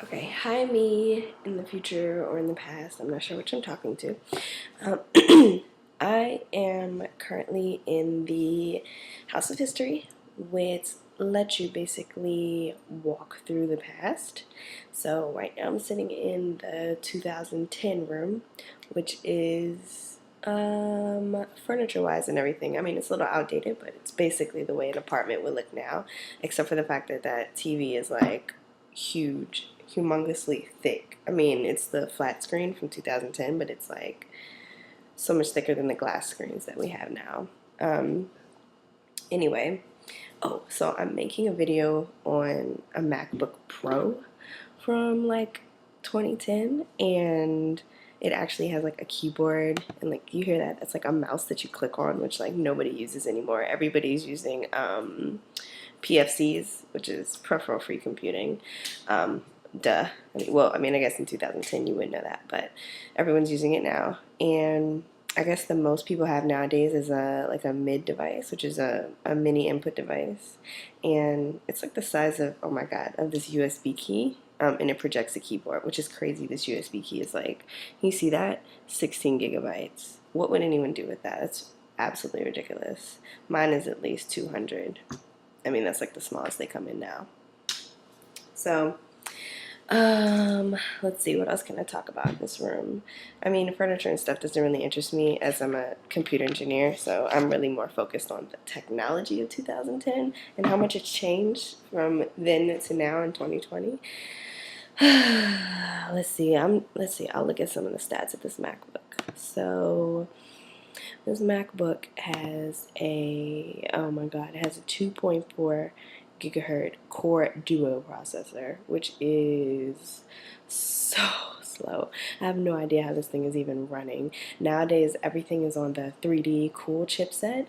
Okay, hi me in the future or in the past. I'm not sure which I'm talking to. Um, I am currently in the House of History, which lets you basically walk through the past. So right now I'm sitting in the 2010 room, which is furniture wise and everything. I mean, it's a little outdated, but it's basically the way an apartment would look now, except for the fact that that TV is like huge, humongously thick. I mean, it's the flat screen from 2010, but it's like so much thicker than the glass screens that we have now. Um, anyway, so I'm making a video on a MacBook Pro from like 2010, and it actually has like a keyboard, and like you hear that? That's like a mouse that you click on, which like nobody uses anymore. Everybody's using PFCs, which is peripheral free computing. Duh. I guess in 2010 you wouldn't know that, but everyone's using it now. And I guess the most people have nowadays is a mid device, which is a mini input device, and it's like the size of, oh my god, of this USB key, and it projects a keyboard, which is crazy. This USB key is like, you see that, 16 gigabytes. What would anyone do with that? That's absolutely ridiculous. Mine is at least 200. I mean, that's like the smallest they come in now. So, let's see, what else can I talk about in this room? I mean, furniture and stuff doesn't really interest me as I'm a computer engineer, so I'm really more focused on the technology of 2010 and how much it's changed from then to now in 2020. Let's see, I'll look at some of the stats of this MacBook. So, this MacBook has oh my god, it has a 2.4 gigahertz Core Duo processor, which is so slow. I have no idea how this thing is even running. Nowadays, everything is on the 3D Cool chipset,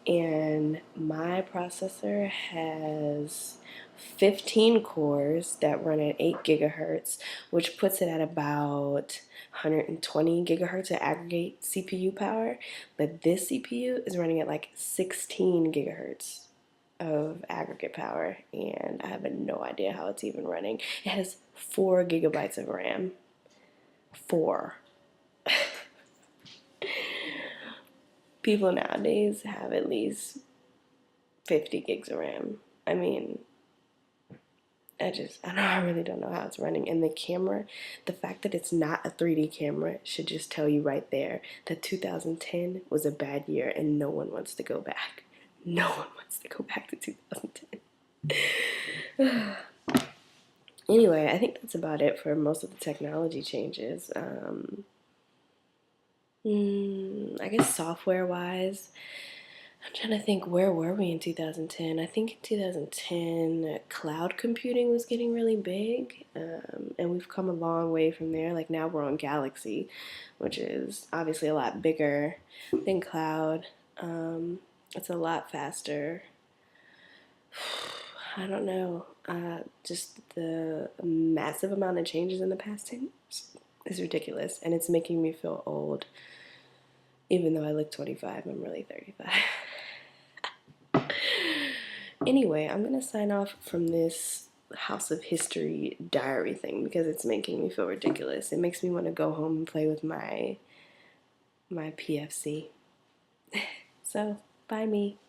and my processor has 15 cores that run at 8 gigahertz, which puts it at about 120 gigahertz of aggregate CPU power. But this CPU is running at like 16 gigahertz of aggregate power, and I have no idea how it's even running. It has 4 gigabytes of RAM. 4. People nowadays have at least 50 gigs of RAM. I mean, I really don't know how it's running. And the camera, the fact that it's not a 3D camera should just tell you right there that 2010 was a bad year and no one wants to go back. No one wants to go back to 2010. Anyway, I think that's about it for most of the technology changes. I guess software wise, I'm trying to think, where were we in 2010? I think in 2010, cloud computing was getting really big, and we've come a long way from there. Like now we're on Galaxy, which is obviously a lot bigger than cloud. It's a lot faster. I don't know. Just the massive amount of changes in the past 10 years is ridiculous, and it's making me feel old. Even though I look 25, I'm really 35. Anyway, I'm going to sign off from this House of History diary thing because it's making me feel ridiculous. It makes me want to go home and play with my PFC. So, bye me.